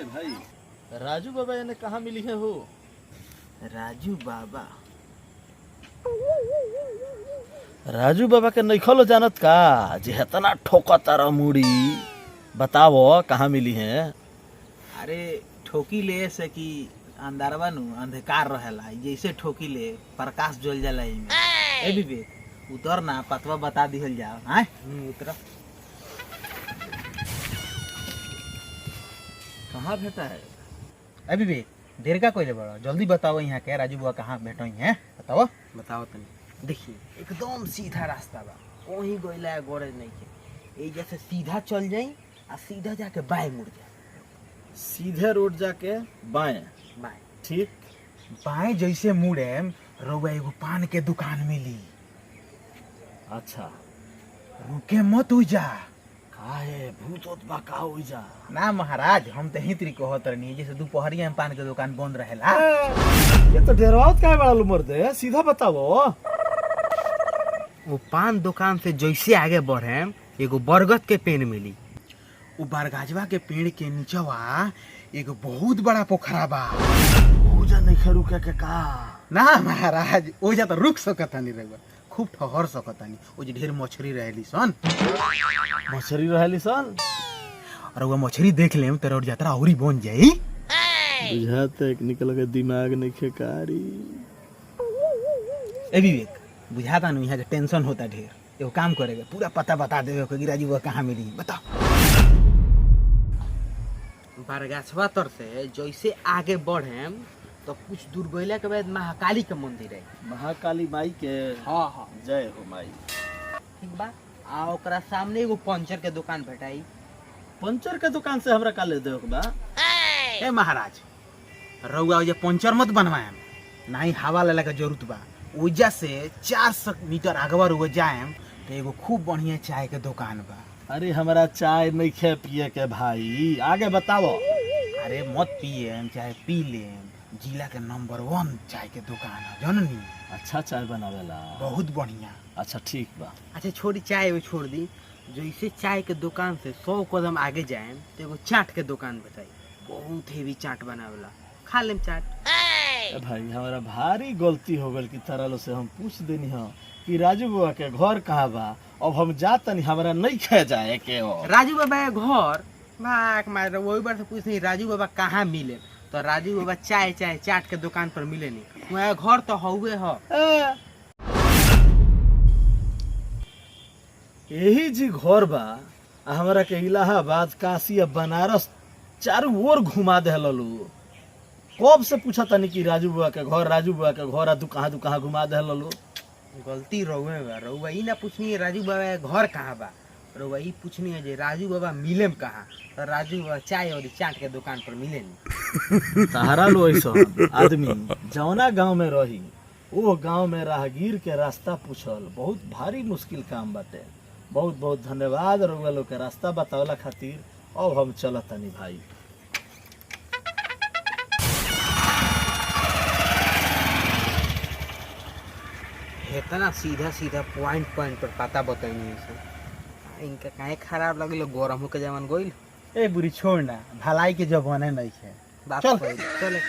भाई राजू बाबा ने कहाँ मिली है हो? राजू बाबा के नइखलो जानत का जे इतना ठोकता मुड़ी, बताओ कहाँ मिली है? अरे ठोकी ले से कि अंधारवा नु अंधकार रहेला, जैसे ठोकी ले प्रकाश जल जाला इमे। ए विवेक उतर ना, पतवा बता दिहल जाओ। हां उतर। कहाँ भेटा है? ए विवेक देर का कोई बड़ा, जल्दी बताओ यहाँ के राजू बाबा कहाँ भेटो हैं, बताओ। बताओ तनी। देखिए एकदम सीधा रास्ता बा, वहीं गोइला गोरे नहीं के, ए जैसे सीधा चल जाई आ सीधा जाके बाएं मुड़ जाए। सीधे रोड जाके बाएं? बाएं ठीक। बाएं जैसे मुड़े रउआ एगो पान के दुकान मिली। अच्छा रुके मत हो जा। काहे भूत ओत बा का हो जा? ना महाराज, हम तो हितरी कहत रहनी जैसे दोपहरिया में पान के दुकान बंद रहेला। ये तो डेरवात काहे बड़ा मर्दे, सीधा बताओ। वो पान दुकान से जैसे आगे बढ़े एगो बरगद के पेड़ मिली। वो बरगजवा के पेड़ के नीचवा एगो बहुत बड़ा पोखरा बा। ओजा नहीं रुके के का? ना महाराज, ओजा तो रुक सकता नहीं रहुआ, खूब ठहर सकता नहीं। ओजे ढेर मछली रहेली सन। मछली रहेली सन? और वो मछली देख लेम तो रोड यात्रा औरी बन जाई। बुझाते एक निकल के दिमाग नहीं खेकारी। ए विवेक बुझाता नहीं, यहाँ के टेंशन होता ढेर। एगो काम करेगा, पूरा पता बता देवे कि राजू बाबा कहाँ मिली, बताओ। बरगाछवा तर से जैसे आगे बढ़े तो कुछ दूर गइला के बाद महाकाली के मंदिर है। महाकाली माई के? हाँ हाँ जय हो माई। ठीक बा। आ ओकरा सामने एगो पंचर के दुकान भेटाई। पंचर के दुकान से हमरा का ले दे बा? ए महाराज रउआ ओजे पंचर मत बनवाएम, ना ही हवा लेला के जरूरत बा। ओजा से 400 मीटर आगवा रुआ जाएम तो एगो खूब बढ़िया चाय के दुकान बा। अरे हमारा चाय नहीं खे पिए के भाई, आगे बताओ। अरे मत पिए चाहे पी लेम, जिला के नंबर 1 चाय के दुकान है जननी। अच्छा चाय बनावेला? बहुत बढ़िया। अच्छा ठीक बा। अच्छा छोड़ी चाय वो छोड़ दी, जैसे चाय के दुकान से 100 कदम आगे जाए तो एगो चाट के दुकान बताई, बहुत हेवी चाट बनावेला, खा लेम चाट। भाई हमारा भारी गलती हो गल कि तरह से हम पूछ देनी हो कि राजू बाबा के घर कहाँ बा। अब हम जात नहीं, हमारा नहीं खे जाए के हो। राजू बाबा के घर भाग मार, वही बार से पूछनी राजू बाबा कहाँ मिले, तो राजू बाबा चाय चाट के दुकान पर मिले नहीं, वहाँ घर तो हौवे हो। यही जी घर बा। हमारा के इलाहाबाद, काशी, बनारस चारों ओर घुमा दे ललू। कब से पूछा तनी कि राजू बाबा के घर, राजू बाबा के घर, तू कहाँ घुमा दे ललू। गलती रहुए बा, रहुआ ई ना पूछनी है राजू बाबा के घर कहाँ बा, रहुआ ई पूछनी है जे राजू बाबा मिले कहाँ, तो राजू बाबा चाय और चाट के दुकान पर मिले नहीं। तारा लो ऐसा आदमी जौना गांव में रही वो गांव में राहगीर के रास्ता पूछल बहुत भारी मुश्किल काम बाटे। बहुत बहुत धन्यवाद रउआ लोग के रास्ता बतावला खातिर। अब हम चलत तनी भाई। इतना सीधा सीधा पॉइंट पर पता बताइए इनका काहे खराब लगे, गरम होके जमान गोइल। ए बुरी छोड़ ना, भलाई के जमाने नहीं है। चल चल।